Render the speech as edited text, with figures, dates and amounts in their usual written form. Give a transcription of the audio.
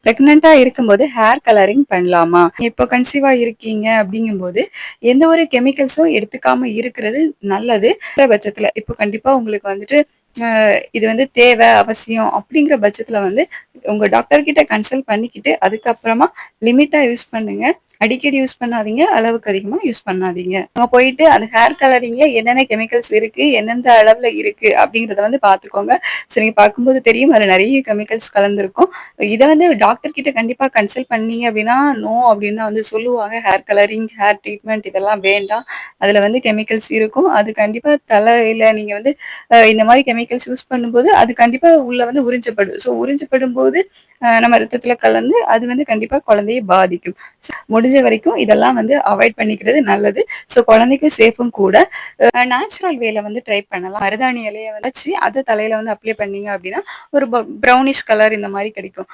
பிரெக்னன்ட்டா இருக்கும்போது hair colouring பண்ணலாமா? இப்போ கன்சீவா இருக்கீங்க அப்படிங்கும்போது, எந்த ஒரு கெமிக்கல்ஸும் எடுத்துக்காம இருக்கிறது நல்லது. பட்சத்துல இப்போ கண்டிப்பா உங்களுக்கு வந்துட்டு இது வந்து தேவை, அவசியம் அப்படிங்கிற பட்சத்துல வந்து உங்க டாக்டர் கிட்ட கன்சல்ட் பண்ணிக்கிட்டு, அதுக்கப்புறமா லிமிட்டா யூஸ் பண்ணுங்க. அடிக்கடி யூஸ் பண்ணாதீங்க. அளவுக்கு அதிகமா யூஸ் பண்ணாதீங்க. அங்க போயிட்டு அந்த ஹேர் கலரிங்ல என்னென்ன கெமிக்கல்ஸ் இருக்கு, எந்தெந்த அளவுல இருக்கு அப்படிங்கிறத வந்து பார்த்துக்கோங்க. ஸோ நீங்க பார்க்கும்போது தெரியும் அதுல நெறைய கெமிக்கல்ஸ் கலந்திருக்கும். இத வந்து டாக்டர் கிட்ட கண்டிப்பா கன்சல்ட் பண்ணீங்க அப்படின்னா, நோ அப்படின்னு தான் வந்து சொல்லுவாங்க. ஹேர் கலரிங், ஹேர் ட்ரீட்மெண்ட் இதெல்லாம் வேண்டாம். அதுல வந்து கெமிக்கல்ஸ் இருக்கும். அது கண்டிப்பா தலையில நீங்க வந்து இந்த மாரி கெமிக்கல்ஸ் யூஸ் பண்ணும்போது, அது கண்டிப்பா உள்ள வந்து உறிஞ்சப்படும். ஸோ உறிஞ்சப்படும்போது நம்ம ரத்தத்துல கலந்து அது வந்து கண்டிப்பா குழந்தைய பாதிக்கும். முடிஞ்ச வரைக்கும் இதெல்லாம் வந்து அவாய்ட் பண்ணிக்கிறது நல்லது. ஸோ குழந்தைக்கும் சேஃபும் கூட. நேச்சுரல் வேல வந்து ட்ரை பண்ணலாம். மருதாணி இலைய வச்சு அத தலையில வந்து அப்ளை பண்ணீங்க அப்படின்னா, ஒரு ப்ரௌனிஷ் கலர் இந்த மாரி கிடைக்கும்.